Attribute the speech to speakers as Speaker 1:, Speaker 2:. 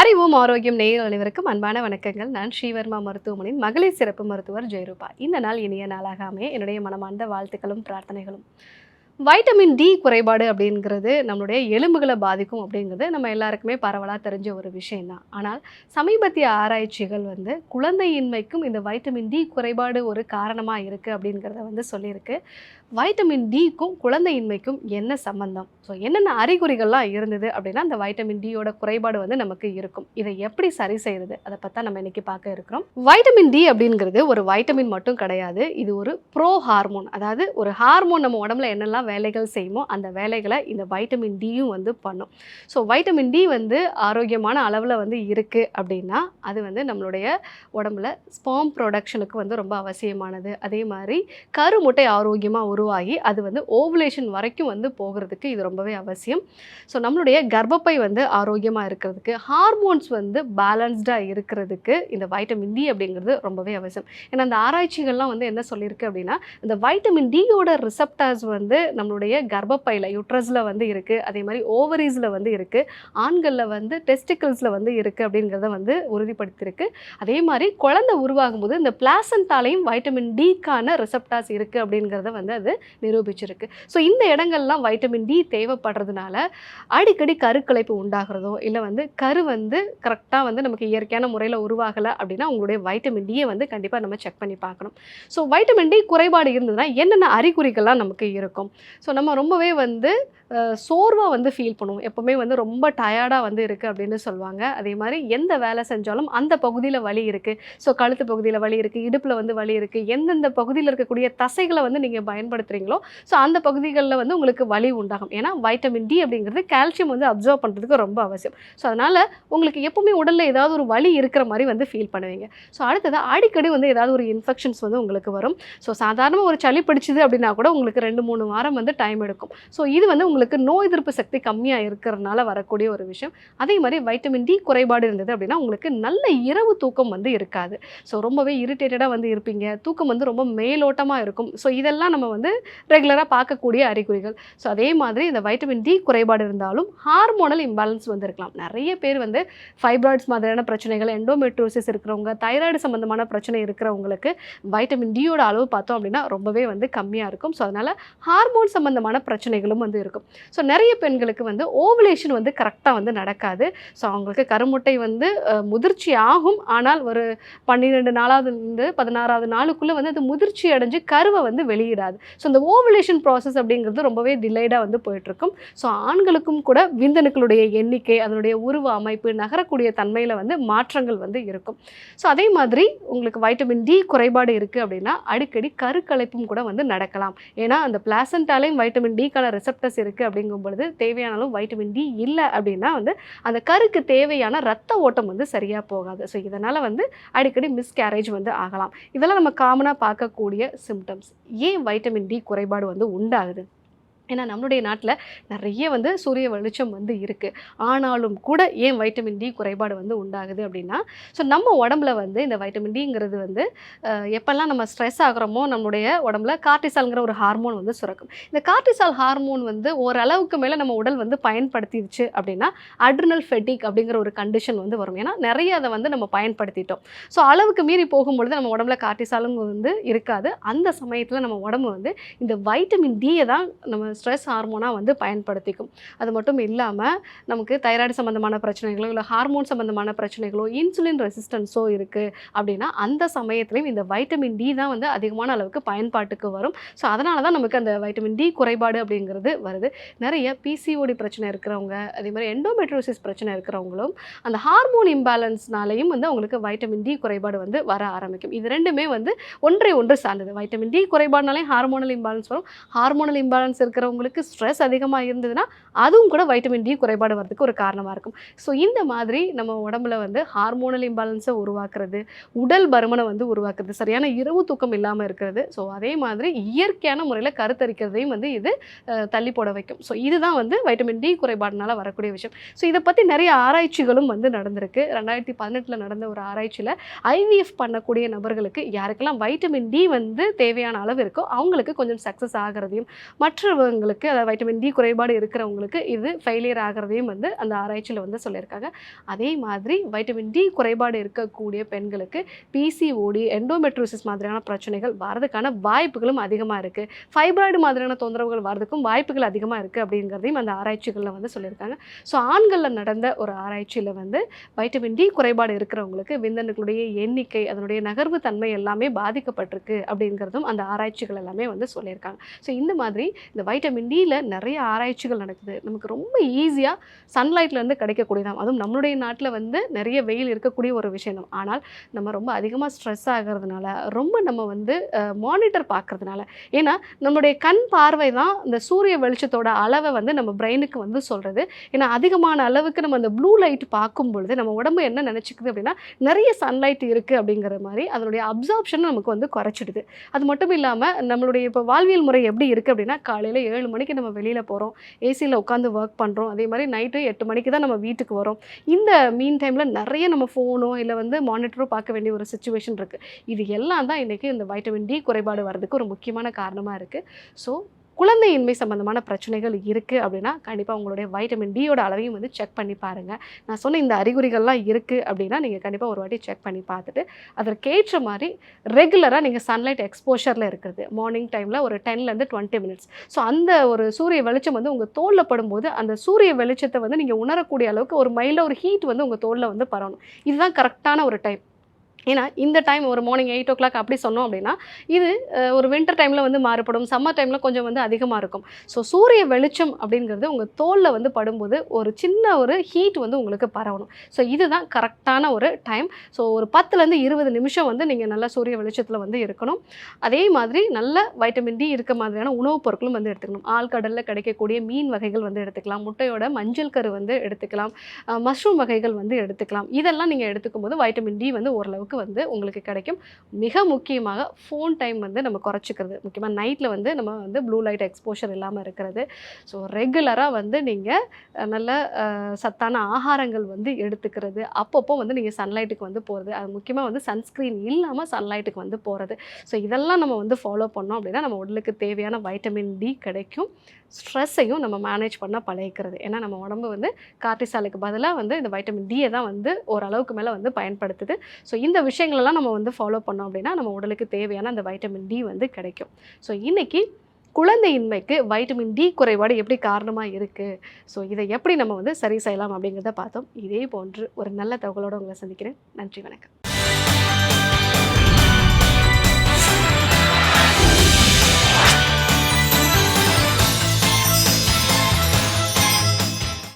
Speaker 1: அறிவும் ஆரோக்கியம் நேயர்கள் அனைவருக்கும் அன்பான வணக்கங்கள். நான் ஸ்ரீவர்மா மருத்துவமனையின் மகளிர் சிறப்பு மருத்துவர் ஜெயரூபா. இந்த நாள் இனிய நாளாக அமைய என்னுடைய மனமார்ந்த வாழ்த்துக்களும் பிரார்த்தனைகளும். வைட்டமின் டி குறைபாடு அப்படிங்கிறது நம்மளுடைய எலும்புகளை பாதிக்கும் அப்படிங்கிறது நம்ம எல்லாருக்குமே பரவலாக தெரிஞ்ச ஒரு விஷயம்தான். ஆனால் சமீபத்திய ஆராய்ச்சிகள் குழந்தையின்மைக்கும் இந்த வைட்டமின் டி குறைபாடு ஒரு காரணமாக இருக்குது அப்படிங்கிறத சொல்லியிருக்கு. வைட்டமின் டிக்கும் குழந்தையின்மைக்கும் என்ன சம்பந்தம், ஸோ என்னென்ன அறிகுறிகள்லாம் இருந்தது அப்படின்னா அந்த வைட்டமின் டியோட குறைபாடு நமக்கு இருக்கும். இதை எப்படி சரி செய்யறது அதை பற்றி நம்ம இன்னைக்கு பார்க்க இருக்கிறோம். வைட்டமின் டி அப்படிங்கிறது ஒரு வைட்டமின் மட்டும் கிடையாது. இது ஒரு ப்ரோ ஹார்மோன். அதாவது ஒரு ஹார்மோன் நம்ம உடம்புல என்னெல்லாம் வேலைகள் செய்யுமோ அந்த வேலைகளை இந்த வைட்டமின் டியும் பண்ணும். ஸோ வைட்டமின் டி ஆரோக்கியமான அளவில் இருக்குது அப்படின்னா அது நம்மளுடைய உடம்புல ஸ்பெர்ம் ப்ரொடக்ஷனுக்கு ரொம்ப அவசியமானது. அதே மாதிரி கருமுட்டை ஆரோக்கியமாக உருவாகி அது ஓவுலேஷன் வரைக்கும் போகிறதுக்கு இது ரொம்பவே அவசியம். ஸோ நம்மளுடைய கர்ப்பப்பை ஆரோக்கியமாக இருக்கிறதுக்கு, ஹார்மோன்ஸ் பேலன்ஸ்டாக இருக்கிறதுக்கு இந்த வைட்டமின் டி அப்படிங்கிறது ரொம்பவே அவசியம். ஏன்னா அந்த ஆராய்ச்சிகள்லாம் என்ன சொல்லியிருக்கு அப்படின்னா இந்த வைட்டமின் டியோட ரிசப்டார்ஸ் நம்மளுடைய கர்ப்பப்பையில் யூட்ரஸில் இருக்குது. அதே மாதிரி ஓவரீஸில் இருக்குது. ஆண்களில் டெஸ்டிக்கல்ஸில் இருக்குது அப்படிங்கிறத உறுதிப்படுத்தியிருக்கு. அதே மாதிரி குழந்தை உருவாகும் போது இந்த பிளாசண்டாலையும் வைட்டமின் டிக்கான ரிசப்டார்ஸ் இருக்குது அப்படிங்கிறத அது நிரூபிச்சிருக்கு. ஸோ இந்த இடங்கள்லாம் வைட்டமின் டி தேவைப்படுறதுனால அடிக்கடி கருக்கலைப்பு உண்டாகிறதோ இல்லை கரு கரெக்டாக நமக்கு இயற்கையான முறையில் உருவாகலை அப்படின்னா உங்களுடைய வைட்டமின் டியை கண்டிப்பாக நம்ம செக் பண்ணி பார்க்கணும். ஸோ வைட்டமின் டி குறைபாடு இருந்ததுன்னா என்னென்ன அறிகுறிகள்லாம் நமக்கு இருக்கும். ஸோ நம்ம ரொம்பவே சோர்வாக ஃபீல் பண்ணுவோம். எப்போவுமே ரொம்ப டயர்டாக இருக்குது அப்படின்னு சொல்லுவாங்க. அதே மாதிரி எந்த வேலை செஞ்சாலும் அந்த பகுதியில் வலி இருக்குது. ஸோ கழுத்து பகுதியில் வலி இருக்குது, இடுப்பில் வலி இருக்குது. எந்தெந்த பகுதியில் இருக்கக்கூடிய தசைகளை நீங்கள் பயன்படுத்துகிறீங்களோ ஸோ அந்த பகுதிகளில் உங்களுக்கு வலி உண்டாகும். ஏன்னா வைட்டமின் டி அப்படிங்கிறது கால்சியம் அப்சர்வ் பண்ணுறதுக்கு ரொம்ப அவசியம். ஸோ அதனால் உங்களுக்கு எப்போவுமே உடலில் ஏதாவது ஒரு வலி இருக்கிற மாதிரி ஃபீல் பண்ணுவீங்க. ஸோ அடுத்தது அடிக்கடி ஏதாவது ஒரு இன்ஃபெக்ஷன்ஸ் உங்களுக்கு வரும். ஸோ சாதாரணமாக ஒரு சளி பிடிச்சிது அப்படின்னா கூட உங்களுக்கு 2-3 வாரம் டைம் எடுக்கும். ஸோ இது உங்களுக்கு நோய் எதிர்ப்பு சக்தி கம்மியாக இருக்கிறதுனால வரக்கூடிய ஒரு விஷயம். அதே மாதிரி வைட்டமின் டி குறைபாடு இருந்தது அப்படின்னா உங்களுக்கு நல்ல இரவு தூக்கம் இருக்காது. ஸோ ரொம்பவே இரிட்டேட்டடாக இருப்பீங்க. தூக்கம் ரொம்ப மேலோட்டமாக இருக்கும். ஸோ இதெல்லாம் நம்ம ரெகுலராக பார்க்கக்கூடிய அறிகுறிகள். ஸோ அதே மாதிரி இந்த வைட்டமின் டி குறைபாடு இருந்தாலும் ஹார்மோனல் இம்பேலன்ஸ் இருக்கலாம். நிறைய பேர் ஃபைப்ராய்ட்ஸ் மாதிரியான பிரச்சனைகள், எண்டோமெட்ரியோசிஸ் இருக்கிறவங்க, தைராய்டு சம்பந்தமான பிரச்சனை இருக்கிறவங்களுக்கு வைட்டமின் டியோட அளவு பார்த்தோம் அப்படின்னா ரொம்பவே கம்மியாக இருக்கும். ஸோ அதனால் ஹார்மோன் சம்பந்தமான பிரச்சனைகளும் இருக்கும். ஸோ நிறைய பெண்களுக்கு ஓவுலேஷன் கரெக்டாக நடக்காது. ஸோ அவங்களுக்கு கருமுட்டை முதிர்ச்சி ஆகும். ஆனால் ஒரு 12 நாளாவது 16வது நாளுக்குள்ளே அது முதிர்ச்சி அடைஞ்சு கருவை வெளியிடாது. ஸோ இந்த ஓவுலேஷன் ப்ராசஸ் அப்படிங்கிறது ரொம்பவே டிலேடாக போயிட்டுருக்கும். ஸோ ஆண்களுக்கும் கூட விந்தணுக்களுடைய எண்ணிக்கை, அதனுடைய உருவ அமைப்பு, நகரக்கூடிய தன்மையில் மாற்றங்கள் இருக்கும். ஸோ அதே மாதிரி உங்களுக்கு வைட்டமின் டி குறைபாடு இருக்குது அப்படின்னா அடிக்கடி கருக்கலைப்பும் கூட நடக்கலாம். ஏன்னா அந்த பிளாசண்டாலையும் வைட்டமின் டிக்கான ரிசப்டர்ஸ் இருக்குது அப்படிங்கும் பொழுது தேவையான அளவு வைட்டமின் டி இல்லை அப்படின்னா அந்த கருக்கு தேவையான ரத்த ஓட்டம் சரியாக போகாது. ஸோ இதனால் அடிக்கடி மிஸ்கேரேஜ் ஆகலாம். இதெல்லாம் நம்ம காமனாக பார்க்கக்கூடிய சிம்டம்ஸ். ஏன் வைட்டமின் டி குறைபாடு உண்டாகுது? ஏன்னா நம்மளுடைய நாட்டில் நிறைய சூரிய வெளிச்சம் இருக்குது. ஆனாலும் கூட ஏன் வைட்டமின் டி குறைபாடு உண்டாகுது அப்படின்னா ஸோ நம்ம உடம்புல இந்த வைட்டமின் டிங்கிறது எப்போல்லாம் நம்ம ஸ்ட்ரெஸ் ஆகிறோமோ நம்மளுடைய உடம்புல கார்டிசால்ங்கிற ஒரு ஹார்மோன் சுரக்கும். இந்த கார்டிசால் ஹார்மோன் ஓரளவுக்கு மேலே நம்ம உடல் பயன்படுத்திடுச்சு அப்படின்னா அட்ரினல் ஃபெட்டிக் அப்படிங்கிற ஒரு கண்டிஷன் வரும். ஏன்னா நிறைய அதை நம்ம பயன்படுத்திட்டோம். ஸோ அளவுக்கு மீறி போகும்பொழுது நம்ம உடம்புல கார்டிசாலும் இருக்காது. அந்த சமயத்தில் நம்ம உடம்பு இந்த வைட்டமின் டியை தான் நம்ம ஸ்ட்ரெஸ் ஹார்மோனாக பயன்படுத்திக்கும். அது மட்டும் இல்லாமல் நமக்கு தைராய்டு சம்மந்தமான பிரச்சனைகளோ இல்லை ஹார்மோன் சம்மந்தமான பிரச்சனைகளோ இன்சுலின் ரெசிஸ்டன்ஸோ இருக்குது அப்படின்னா அந்த சமயத்துலையும் இந்த வைட்டமின் டி தான் அதிகமான அளவுக்கு பயன்பாட்டுக்கு வரும். ஸோ அதனால தான் நமக்கு அந்த வைட்டமின் டி குறைபாடு அப்படிங்கிறது வருது. நிறைய பிசிஓடி பிரச்சனை இருக்கிறவங்க, அதே மாதிரி எண்டோமெட்ரியோசிஸ் பிரச்சனை இருக்கிறவங்களும் அந்த ஹார்மோன் இம்பேலன்ஸ்னாலையும் அவங்களுக்கு வைட்டமின் டி குறைபாடு வர ஆரம்பிக்கும். இது ரெண்டுமே ஒன்றை ஒன்று சார்ந்தது. வைட்டமின் டி குறைபாடுனாலே ஹார்மோனல் இம்பேலன்ஸ் வரும். ஹார்மோனல் இம்பேலன்ஸ் இருக்கிறவங்க ஸ்ட்ரெஸ் அதிகமாக இருந்ததுன்னா அதுவும் கூட வைட்டமின் டி குறைபாடு வரதுக்கு ஒரு காரணமாக இருக்கும். ஸோ இந்த மாதிரி நம்ம உடம்புல ஹார்மோனல் இம்பேலன்ஸை உருவாக்குறது, உடல் பருமனை உருவாக்குறது, சரியான இரவு தூக்கம் இல்லாமல் இருக்கிறது, ஸோ அதே மாதிரி இயற்கையான முறையில் கருத்தரிக்கிறதையும் இது தள்ளி போட வைக்கும். ஸோ இதுதான் வைட்டமின் டி குறைபாடுனால வரக்கூடிய விஷயம். ஸோ இதை பற்றி நிறைய ஆராய்ச்சிகளும் நடந்திருக்கு. 2018 நடந்த ஒரு ஆராய்ச்சியில் ஐவிஎஃப் பண்ணக்கூடிய நபர்களுக்கு யாருக்கெல்லாம் வைட்டமின் டி தேவையான அளவு இருக்கோ அவங்களுக்கு கொஞ்சம் சக்ஸஸ் ஆகிறதையும், மற்ற இருக்கிறவங்களுக்கு, அதாவது வைட்டமின் டி குறைபாடு இருக்கிறவங்களுக்கு இது ஃபெயிலியர் ஆகிறதையும் வந்து அந்த ஆராய்ச்சியில் வந்து சொல்லியிருக்காங்க. அதே மாதிரி வைட்டமின் டி குறைபாடு இருக்கக்கூடிய பெண்களுக்கு பிசிஓடி, எண்டோமெட்ரியோசிஸ் மாதிரியான பிரச்சனைகள் வரதுக்கான வாய்ப்புகளும் அதிகமாக இருக்குது. ஃபைப்ராய்டு மாதிரியான தொந்தரவுகள் வரதுக்கும் வாய்ப்புகள் அதிகமாக இருக்குது அப்படிங்கிறதையும் அந்த ஆராய்ச்சிகளில் வந்து சொல்லியிருக்காங்க. ஸோ ஆண்களில் நடந்த ஒரு ஆராய்ச்சியில் வந்து வைட்டமின் டி குறைபாடு இருக்கிறவங்களுக்கு விந்தணுக்களுடைய எண்ணிக்கை, அதனுடைய நகர்வு தன்மை எல்லாமே பாதிக்கப்பட்டிருக்கு அப்படிங்கிறதும் அந்த ஆராய்ச்சிகள் எல்லாமே வந்து சொல்லியிருக்காங்க. ஸோ இந்த மாதிரி இந்த வைட்டமின் டியில் நிறைய ஆராய்ச்சிகள் நடக்குது. நமக்கு ரொம்ப ஈஸியாக சன்லைட்லேருந்து கிடைக்கக்கூடியதான். அதுவும் நம்மளுடைய நாட்டில் வந்து நிறைய வெயில் இருக்கக்கூடிய ஒரு விஷயம் தான். ஆனால் நம்ம ரொம்ப அதிகமாக ஸ்ட்ரெஸ் ஆகிறதுனால, ரொம்ப நம்ம வந்து மானிட்டர் பார்க்கறதுனால, ஏன்னா நம்மளுடைய கண் பார்வை தான் இந்த சூரிய வெளிச்சத்தோட அளவை வந்து நம்ம பிரெயினுக்கு வந்து சொல்கிறது. ஏன்னா அதிகமான அளவுக்கு நம்ம அந்த ப்ளூ லைட் பார்க்கும் பொழுது நம்ம உடம்பு என்ன நினச்சிக்குது அப்படின்னா, நிறைய சன்லைட் இருக்குது அப்படிங்கிற மாதிரி அதனுடைய அப்சார்ப்ஷன் நமக்கு வந்து குறைச்சிடுது. அது மட்டும் இல்லாமல் நம்மளுடைய இப்போ வாழ்வியல் முறை எப்படி இருக்குது அப்படின்னா, காலையில் 7 மணிக்கு நம்ம வெளியில் போகிறோம், ஏசியில் உட்காந்து ஒர்க் பண்ணுறோம். அதே மாதிரி நைட்டு 8 மணிக்கு தான் நம்ம வீட்டுக்கு வரோம். இந்த மீன் டைமில் நிறைய நம்ம ஃபோனோ இல்லை வந்து மானிட்டரோ பார்க்க வேண்டிய ஒரு சிச்சுவேஷன் இருக்குது. இது எல்லாம் தான் இன்றைக்கி இந்த வைட்டமின் டி குறைபாடு வர்றதுக்கு ஒரு முக்கியமான காரணமாக இருக்குது. ஸோ குழந்தையின்மை சம்மந்தமான பிரச்சனைகள் இருக்குது அப்படின்னா கண்டிப்பாக உங்களுடைய வைட்டமின் டியோட அளவையும் வந்து செக் பண்ணி பாருங்கள். நான் சொன்ன இந்த அறிகுறிகள்லாம் இருக்குது அப்படின்னா நீங்கள் கண்டிப்பாக ஒரு வாட்டி செக் பண்ணி பார்த்துட்டு அதற்கேற்ற மாதிரி ரெகுலராக நீங்கள் சன்லைட் எக்ஸ்போஷரில் இருக்கிறது மார்னிங் டைமில் ஒரு 10லேருந்து 20 மினிட்ஸ். ஸோ அந்த ஒரு சூரிய வெளிச்சம் வந்து உங்கள் தோலில் படும்போது அந்த சூரிய வெளிச்சத்தை வந்து நீங்கள் உணரக்கூடிய அளவுக்கு ஒரு மைல்டாக ஒரு ஹீட் வந்து உங்கள் தோலில் வந்து பரவணும். இதுதான் கரெக்டான ஒரு டைம். ஏன்னா இந்த டைம் ஒரு மார்னிங் 8 o'clock அப்படி சொன்னோம் அப்படின்னா இது ஒரு வின்டர் டைமில் வந்து மாறுபடும், சம்மர் டைமில் கொஞ்சம் வந்து அதிகமாக இருக்கும். ஸோ சூரிய வெளிச்சம் அப்படிங்கிறது உங்கள் தோலில் வந்து படும்போது ஒரு சின்ன ஒரு ஹீட் வந்து உங்களுக்கு பரவணும். ஸோ இதுதான் கரெக்டான ஒரு டைம். ஸோ ஒரு 10லேருந்து 20 நிமிஷம் வந்து நீங்கள் நல்லா சூரிய வெளிச்சத்தில் வந்து இருக்கணும். அதே மாதிரி நல்ல வைட்டமின் டி இருக்க மாதிரியான உணவுப் பொருட்களும் வந்து எடுத்துக்கணும். ஆழ்கடலில் கிடைக்கக்கூடிய மீன் வகைகள் வந்து எடுத்துக்கலாம், முட்டையோட மஞ்சள் கரு வந்து எடுத்துக்கலாம், மஷ்ரூம் வகைகள் வந்து எடுத்துக்கலாம். இதெல்லாம் நீங்கள் எடுத்துக்கும் போது வைட்டமின் டி வந்து ஓரளவுக்கு வந்து உங்களுக்கு கிடைக்கும். மிக முக்கியமாக ஃபோன் டைம் வந்து நம்ம குறைச்சிக்கிறது, முக்கியமாக நைட்டில் வந்து நம்ம வந்து ப்ளூ லைட் எக்ஸ்போஷர் இல்லாமல் இருக்கிறது. ஸோ ரெகுலராக வந்து நீங்கள் நல்ல சத்தான ஆகாரங்கள் வந்து எடுத்துக்கிறது, அப்பப்போ வந்து நீங்கள் சன்லைட்டுக்கு வந்து போகிறது, அது முக்கியமாக வந்து சன்ஸ்க்ரீன் இல்லாமல் சன்லைட்டுக்கு வந்து போகிறது. ஸோ இதெல்லாம் நம்ம வந்து ஃபாலோ பண்ணோம் அப்படின்னா நம்ம உடலுக்கு தேவையான வைட்டமின் டி கிடைக்கும். ஸ்ட்ரெஸ்ஸையும் நம்ம மேனேஜ் பண்ண பழகிக்கிறது. ஏன்னா நம்ம உடம்பு வந்து கார்டிசாலுக்கு பதிலாக வந்து இந்த வைட்டமின் டியை தான் வந்து ஓரளவுக்கு மேலே வந்து பயன்படுத்துது. ஸோ இந்த விஷயங்களெல்லாம் நம்ம வந்து ஃபாலோ பண்ணோம் அப்படின்னா நம்ம உடலுக்கு தேவையான அந்த வைட்டமின் டி வந்து கிடைக்கும். ஸோ இன்றைக்கி குழந்தையின்மைக்கு வைட்டமின் டி குறைபாடு எப்படி காரணமாக இருக்குது, ஸோ இதை எப்படி நம்ம வந்து சரி செய்யலாம் அப்படிங்கிறத பார்த்தோம். இதே போன்று ஒரு நல்ல தகவலோடு உங்களை சந்திக்கிறேன். நன்றி, வணக்கம்.